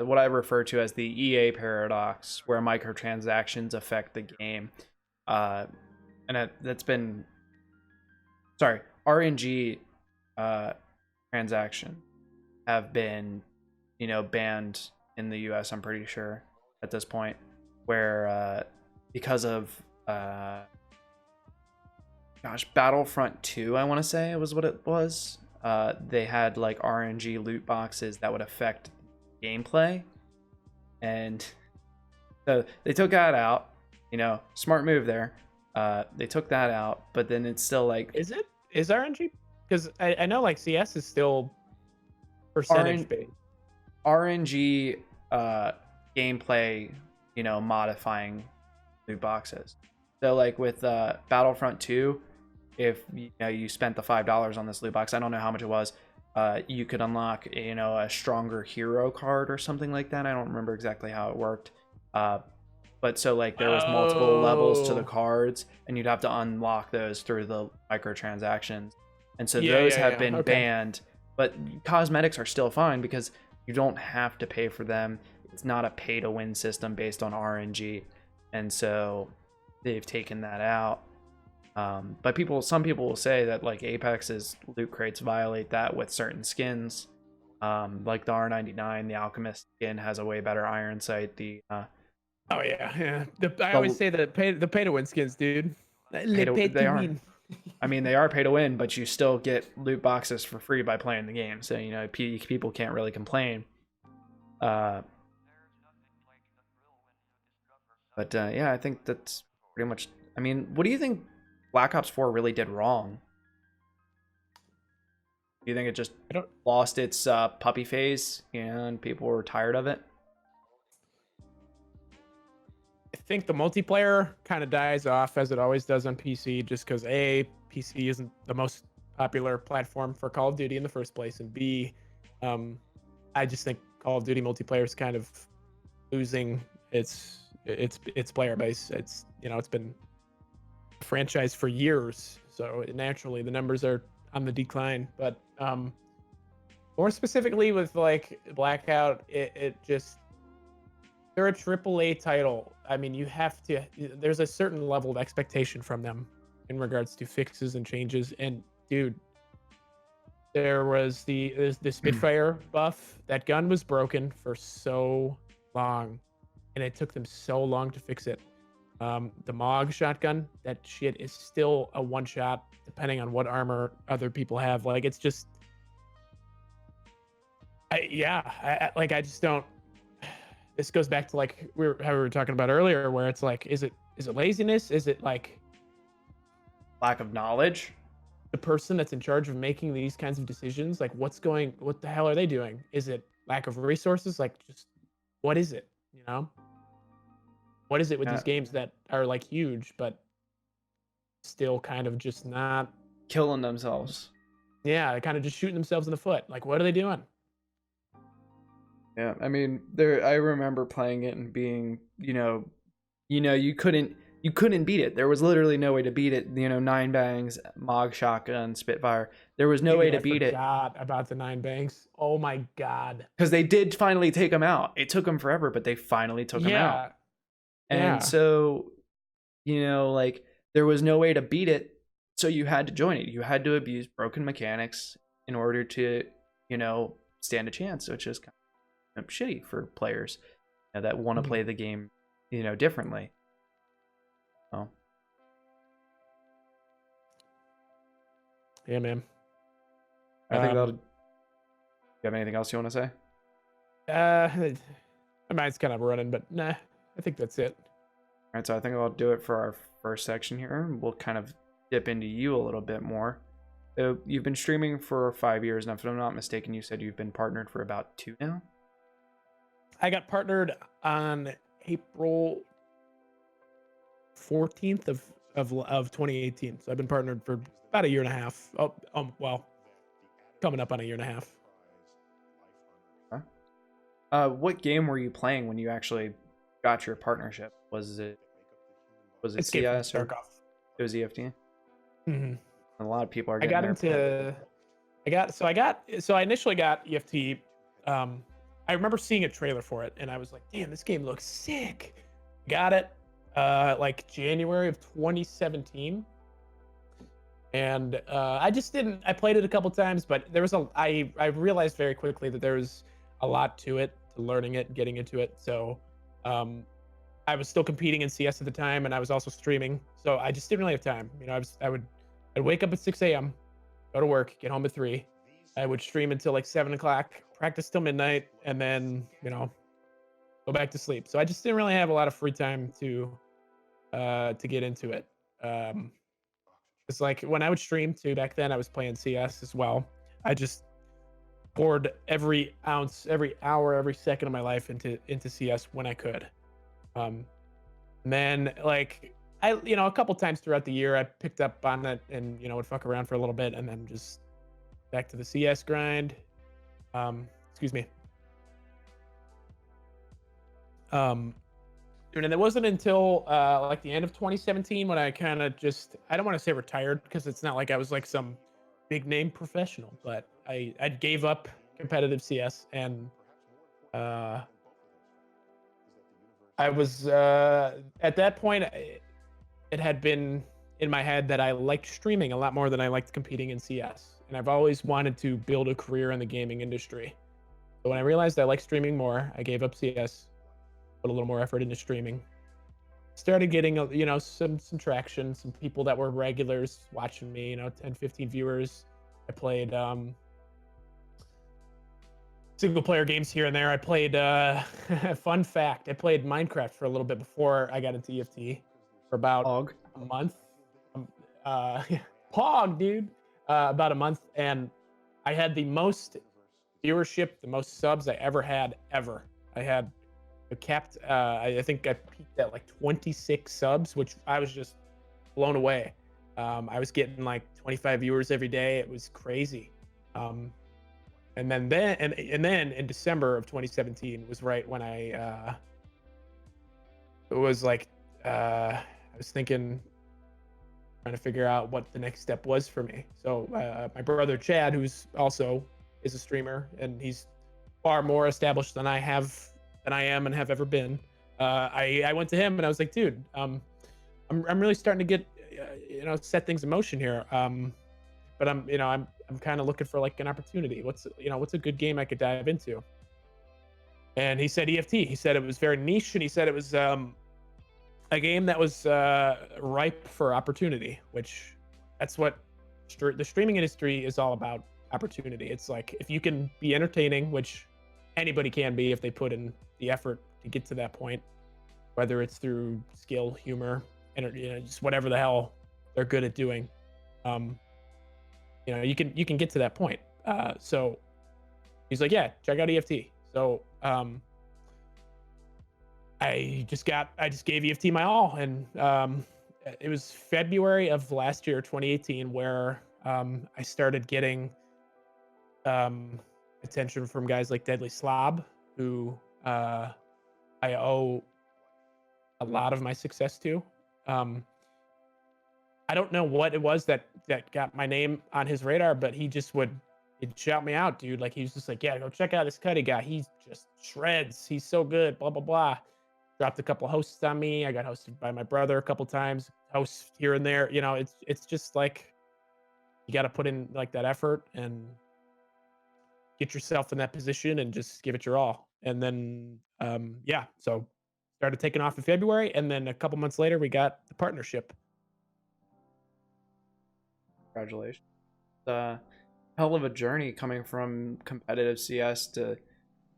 what I refer to as the EA paradox, where microtransactions affect the game, and that's been RNG transaction have been banned in the US, I'm pretty sure at this point, where because of Battlefront 2, I want to say it was what it was. They had like RNG loot boxes that would affect gameplay, and so they took that out. Smart move there. They took that out, but then it's still like, is RNG? Because I know like CS is still percentage based. RNG gameplay, modifying loot boxes. So like with Battlefront 2, if you spent the $5 on this loot box, I don't know how much it was, you could unlock, a stronger hero card or something like that. I don't remember exactly how it worked. But so like there was multiple levels to the Oh, cards, and you'd have to unlock those through the microtransactions. And so yeah, those yeah, have yeah. been Okay. banned, but cosmetics are still fine because you don't have to pay for them. It's not a pay to win system based on RNG. And so they've taken that out. But some people will say that like Apex's loot crates violate that with certain skins. Like the R99, the Alchemist skin has a way better iron sight. Oh yeah, yeah. I always The say that the pay to win skins, dude. Le pay they to are. win. I mean, they are pay to win, but you still get loot boxes for free by playing the game. So people can't really complain. Uh, but yeah, I think that's pretty much. I mean, what do you think Black Ops 4 really did wrong? Do you think it just I don't. lost its puppy phase and people were tired of it? I think the multiplayer kind of dies off as it always does on PC, just because PC isn't the most popular platform for Call of Duty in the first place, and B, I just think Call of Duty multiplayer is kind of losing its player base. It's been a franchise for years, so naturally the numbers are on the decline. But more specifically with like Blackout, it just they're a AAA title. I mean, there's a certain level of expectation from them in regards to fixes and changes. And dude, there's the Spitfire buff. That gun was broken for so long, and it took them so long to fix it. The Mog shotgun, that shit is still a one shot, depending on what armor other people have. Like, it's just, I just don't. This goes back to like how we were talking about earlier, where it's like, is it laziness? Is it like Lack of knowledge? the person that's in charge of making these kinds of decisions? Like, what the hell are they doing? Is it lack of resources? Like, just what is it? What is it with Uh, these games that are like huge, but still kind of just not? Killing themselves. Yeah, they're kind of just shooting themselves in the foot. Like, what are they doing? Yeah, I mean, I remember playing it and being, you couldn't beat it. There was literally no way to beat it. 9 bangs, Mog shotgun, Spitfire. There was no way Dude, to I beat it forgot about the 9 banks. Oh my god. because they did finally take them out. It took them forever, but they finally took them out. Yeah, And yeah. so, like there was no way to beat it, so you had to join it. You had to abuse broken mechanics in order to, stand a chance, which is kind of shitty for players that want to Mhm. play the game, differently. Oh, Yeah, man. I think that'll. Um, You have anything else you want to say? my mind's kind of running, but nah, I think that's it. All right, so I think I'll do it for our first section here. We'll kind of dip into you a little bit more. So you've been streaming for 5 years now. If I'm not mistaken, you said you've been partnered for about 2 now. I got partnered on April 14th of 2018. So I've been partnered for about a year and a half. Oh, well, coming up on a year and a half. What game were you playing when you actually got your partnership? Was it Escape from CS or Tarkov. it was EFT? hmm A lot of people are I getting got their into. I initially got EFT. I remember seeing a trailer for it, and I was like, "Damn, this game looks sick." Got it, like January of 2017, and I just didn't. I played it a couple times, but I realized very quickly that there was a lot to it, to learning it, getting into it. So, I was still competing in CS at the time, and I was also streaming, so I just didn't really have time. I'd wake up at 6 a.m., go to work, get home at 3. I would stream until like 7 o'clock, practice till midnight, and then go back to sleep. So I just didn't really have a lot of free time to get into it. It's like when I would stream too back then, I was playing CS as well. I just poured every ounce, every hour, every second of my life into CS when I could. And then like a couple times throughout the year, I picked up on it and would fuck around for a little bit, and then just back to the CS grind. Excuse me. Um, and it wasn't until like the end of 2017 when I kind of just, I don't want to say retired because it's not like I was like some big name professional, but I gave up competitive CS and uh, I was at that point it had been in my head that I liked streaming a lot more than I liked competing in CS, and I've always wanted to build a career in the gaming industry. So when I realized I liked streaming more, I gave up CS, put a little more effort into streaming. Started getting some traction, some people that were regulars watching me, 10, 15 viewers. I played single player games here and there. I played fun fact, I played Minecraft for a little bit before I got into EFT for about Og. a month. Uh Pog, dude. About a month, and I had the most viewership, the most subs I ever had ever. I had capped I think I peaked at like 26 subs, which I was just blown away. I was getting like 25 viewers every day. It was crazy. And then in December of 2017 was right when I it was like I was thinking, trying to figure out what the next step was for me. So my brother Chad, who's also is a streamer, and he's far more established than I am and have ever been. I went to him and I was like, dude, I'm really starting to get set things in motion here. But I'm kind of looking for like an opportunity. What's a good game I could dive into? And he said EFT. He said it was very niche, and he said it was a game that was ripe for opportunity, which that's what the streaming industry is all about. Opportunity. It's like if you can be entertaining, which anybody can be if they put in the effort to get to that point, whether it's through skill, humor, and just whatever the hell they're good at doing. You can get to that point. So he's like, yeah, check out EFT. So I just gave EFT my all, and it was February of last year, 2018, where I started getting attention from guys like Deadly Slob, who I owe a lot of my success to. I don't know what it was that got my name on his radar, but he'd shout me out, dude. Like he was just like, yeah, go check out this Cudi guy. He's just shreds. He's so good. Blah blah blah. Dropped a couple hosts on me. I got hosted by my brother a couple times. Hosts here and there. It's just like you got to put in like that effort and get yourself in that position and just give it your all. And then so started taking off in February, and then a couple months later we got the partnership. Congratulations. Hell of a journey coming from competitive CS to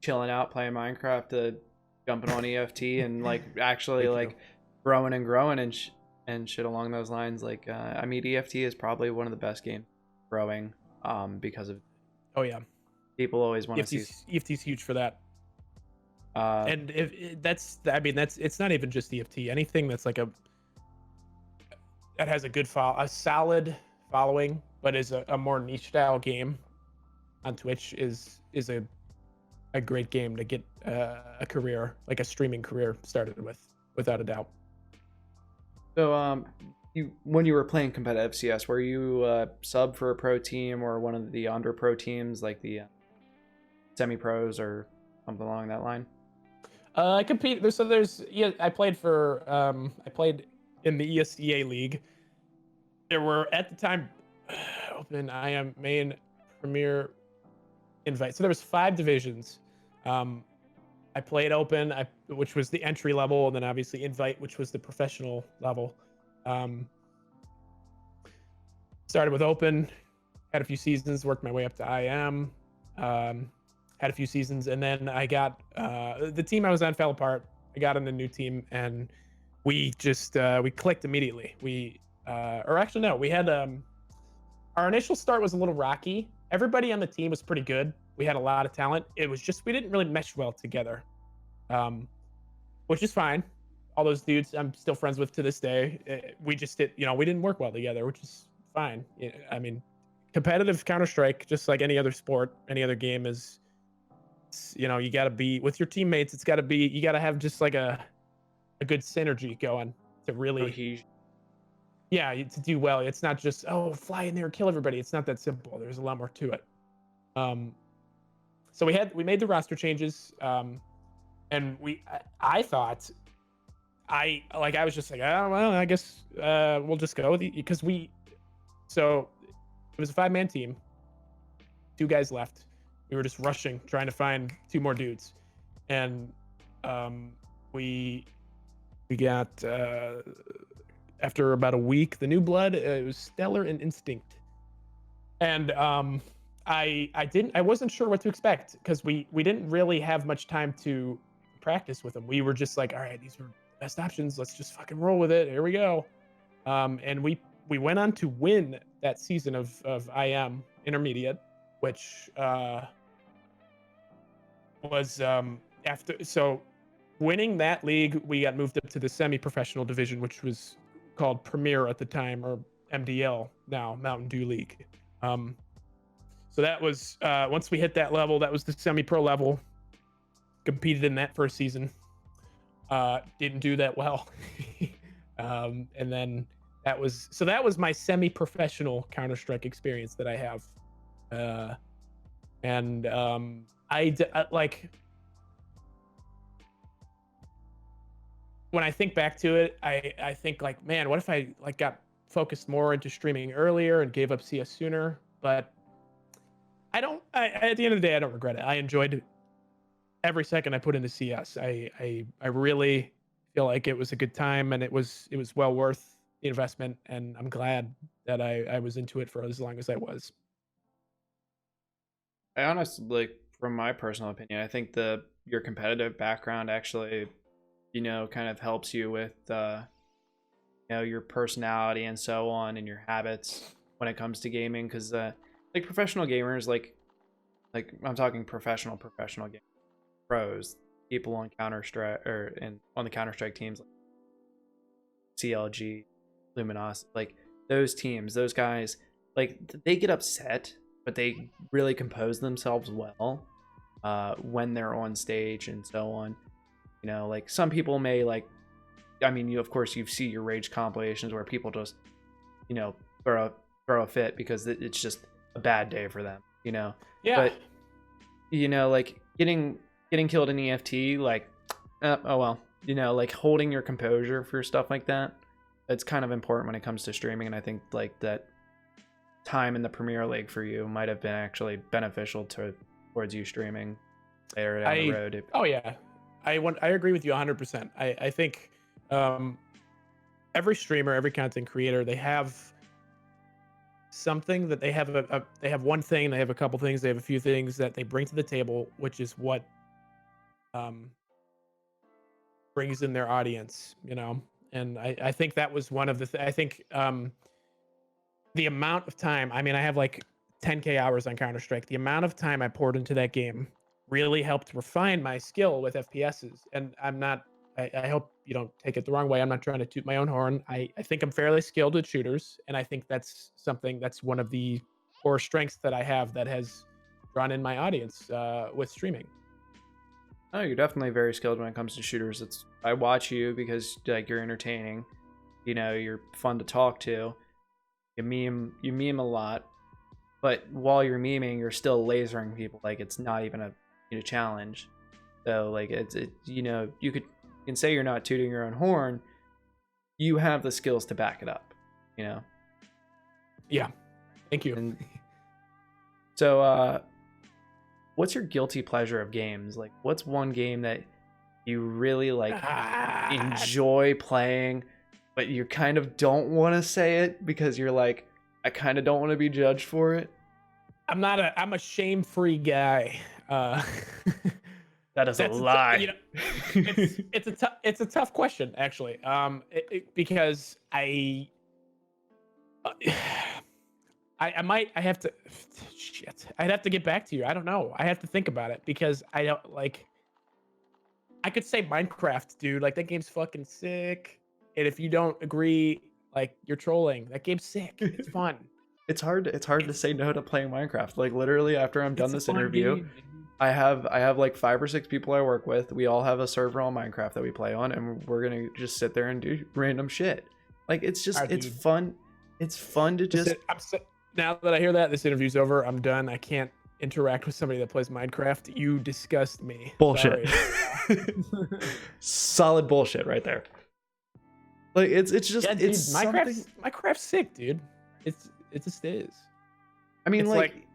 chilling out playing Minecraft to jumping on EFT and like actually like growing and shit along those lines. Like I mean, EFT is probably one of the best games growing because of people always want to see EFT's huge for that. And it's not even just EFT. Anything that's like that has a solid following, but is a more niche style game on Twitch is a great game to get a career, like a streaming career, started with, without a doubt. So when you were playing competitive CS, were you sub for a pro team or one of the under pro teams, like the semi pros or something along that line? I compete. I played in the ESEA league. There were at the time open IM main premier invite. So there was 5 divisions. I played open, which was the entry level, and then obviously invite, which was the professional level. Started with open, had a few seasons, worked my way up to IM, had a few seasons, and then I got the team I was on fell apart. I got on a new team, and we just we clicked immediately. We had our initial start was a little rocky. Everybody on the team was pretty good. We had a lot of talent. It was just we didn't really mesh well together, which is fine. All those dudes I'm still friends with to this day. We just we didn't work well together, which is fine. I mean, competitive Counter-Strike, just like any other sport, any other game, is, you got to be with your teammates. It's got to be, you got to have just like a good synergy going to really, Cohesion. yeah, to do well. It's not just, oh, fly in there and kill everybody. It's not that simple. There's a lot more to it. So we made the roster changes, and I thought, I was just like, oh well, I guess we'll just go with because so it was a 5-man team, 2 guys left. We were just rushing, trying to find 2 more dudes, and we got after about a week, the new blood. It was Stellar and Instinct, and I wasn't sure what to expect because we didn't really have much time to practice with them. We were just like, all right, these are best options. Let's just fucking roll with it. Here we go. And we went on to win that season of IM Intermediate, which was after. So winning that league, we got moved up to the semi-professional division, which was called Premier at the time, or MDL now, Mountain Dew League. So that was once we hit that level, that was the semi-pro level. Competed in that first season. Didn't do that well. And then that was my semi-professional Counter-Strike experience that I have. And like, when I think back to it, I think like, man, what if I like got focused more into streaming earlier and gave up CS sooner? But at the end of the day, I don't regret it. I enjoyed every second I put into CS. I really feel like it was a good time, and it was well worth the investment, and I'm glad that I was into it for as long as I was. I honestly, like, from my personal opinion, I think your competitive background actually, kind of helps you with your personality and so on, and your habits when it comes to gaming, because like professional gamers, like I'm talking professional game pros, people on Counter-Strike on the Counter-Strike teams, like CLG, Luminos, like those teams, those guys, like they get upset, but they really compose themselves well when they're on stage and so on. Like some people may, like, I mean, of course you see your rage compilations where people just throw a fit because it's just a bad day for them. Yeah. But like getting killed in EFT, like oh well, like holding your composure for stuff like that, it's kind of important when it comes to streaming. And I think like that time in the Premier League for you might have been actually beneficial towards you streaming later down the road. Oh yeah, I agree with you 100%. I think every streamer, every content creator, they have something that they have they have one thing, they have a couple things, they have a few things that they bring to the table, which is what brings in their audience, and I think that was one of the I think the amount of time, I mean, I have like 10k hours on Counter-Strike. The amount of time I poured into that game really helped refine my skill with FPSs. And I hope you don't take it the wrong way. I'm not trying to toot my own horn. I think I'm fairly skilled at shooters, and I think that's one of the core strengths that I have that has drawn in my audience with streaming. Oh, you're definitely very skilled when it comes to shooters. I watch you because like you're entertaining, you're fun to talk to. You meme a lot, but while you're memeing, you're still lasering people like it's not even a challenge. So like you can say you're not tooting your own horn. You have the skills to back it up, Yeah, thank you. And so, what's your guilty pleasure of games? Like, what's one game that you really like enjoy playing, but you kind of don't want to say it because you're like, I kind of don't want to be judged for it? I'm a shame-free guy. That is a lie. It's a tough question, actually. Because I have to, shit. I'd have to get back to you. I don't know. I have to think about it because I don't like. I could say Minecraft, dude. Like that game's fucking sick. And if you don't agree, like you're trolling. That game's sick. It's fun. it's hard to say no to playing Minecraft. Like literally after I'm done It's a this fun interview, game. I have like 5 or 6 people I work with. We all have a server on Minecraft that we play on, and we're gonna just sit there and do random shit. Like it's just Alright, it's dude. fun. It's fun to just Now that I hear that this interview's over, I'm done. I can't interact with somebody that plays Minecraft. You disgust me. bullshit. Sorry. Solid bullshit right there. Like it's just Yeah, dude, it's something. Minecraft's sick, dude. It just is. I mean, It's like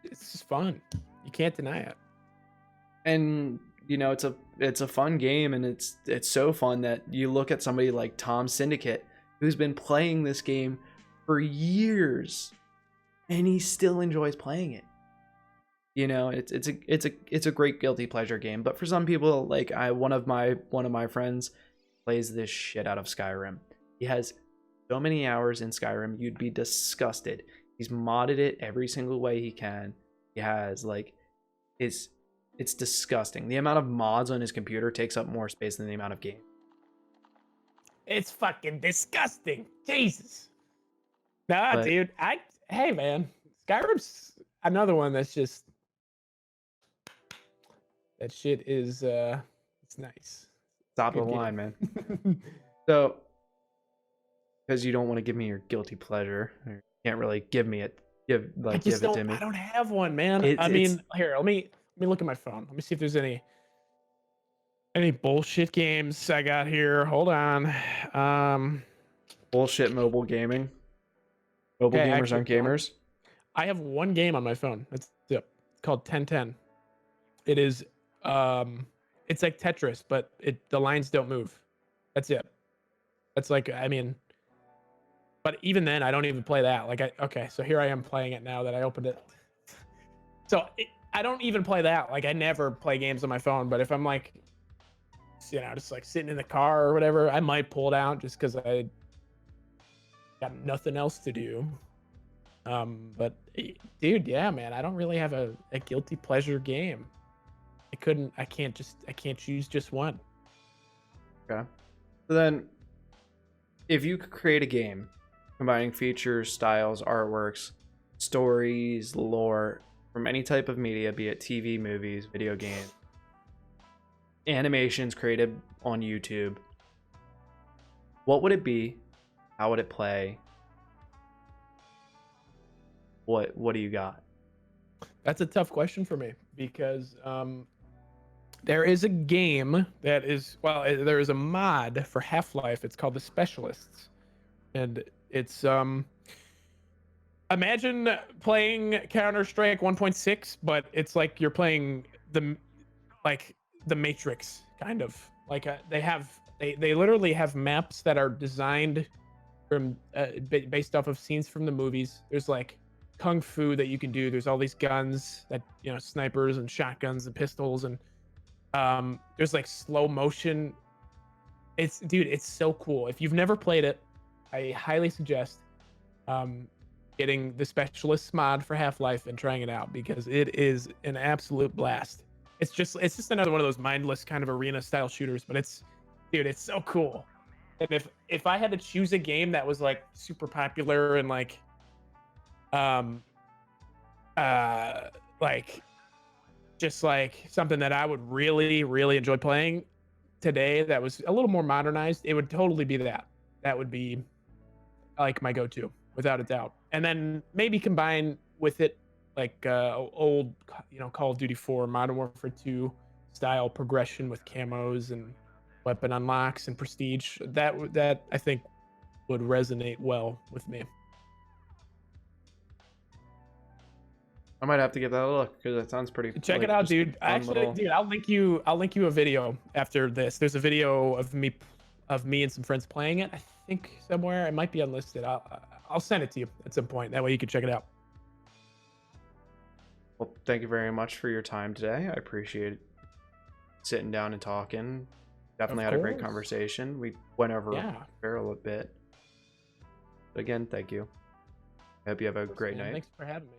it's just fun. You can't deny it. and you know it's a fun game, and it's so fun that you look at somebody like Tom Syndicate who's been playing this game for years and he still enjoys playing it. You know, it's a great guilty pleasure game. But for some people, like one of my friends plays this shit out of Skyrim. He has so many hours in Skyrim, you'd be disgusted. He's modded it every single way he can. He has like it's disgusting. The amount of mods on his computer takes up more space than the amount of game. It's fucking disgusting. Jesus. Nah, But dude. Hey man. Skyrim's another one that's just that shit is it's nice. top of Good the game. line, man. So because you don't want to give me your guilty pleasure, or you can't really give it to me. I don't have one, man. It's- I mean, here, let me look at my phone. Let me see if there's any bullshit games I got here. Hold on. Bullshit mobile gaming. Mobile Okay, gamers actually, aren't gamers. I have one game on my phone. It's called 1010. It is it's like Tetris, but the lines don't move. That's it. That's like, I mean, but even then I don't even play that. Like okay, so here I am playing it now that I opened it. So I don't even play that. Like I never play games on my phone, but if I'm like, you know, just like sitting in the car or whatever, I might pull it out just because I got nothing else to do. But dude, yeah, man, I don't really have a guilty pleasure game. I can't choose just one. Okay. So then, if you could create a game combining features, styles, artworks, stories, lore from any type of media, be it TV, movies, video games, animations created on YouTube, what would it be? How would it play? What do you got? That's a tough question for me because there is a game that is there is a mod for Half-Life. It's called The Specialists, and it's imagine playing Counter-Strike 1.6, but it's like you're playing the Matrix kind of. Like they literally have maps that are designed from based off of scenes from the movies. There's like kung fu that you can do. There's all these guns that, you know, snipers and shotguns and pistols, and there's like slow motion. It's so cool. If you've never played it, I highly suggest getting the Specialists mod for Half-Life and trying it out, because it is an absolute blast. It's just another one of those mindless kind of arena style shooters, but it's so cool. And if I had to choose a game that was like super popular and like just like something that I would really, really enjoy playing today that was a little more modernized, it would totally be that. That would be like my go-to, without a doubt. And then maybe combine with it like old, you know, Call of Duty 4, Modern Warfare 2 style progression with camos and weapon unlocks and prestige. That I think would resonate well with me. I might have to give that a look because that sounds pretty. Check it out, dude. Dude, I'll link you a video after this. There's a video of me and some friends playing it. I think somewhere it might be unlisted. I'll send it to you at some point. That way you can check it out. Well, thank you very much for your time today. I appreciate sitting down and talking. Definitely had a great conversation. We went over a barrel a bit. But again, thank you. I hope you have a great night. Thanks for having me.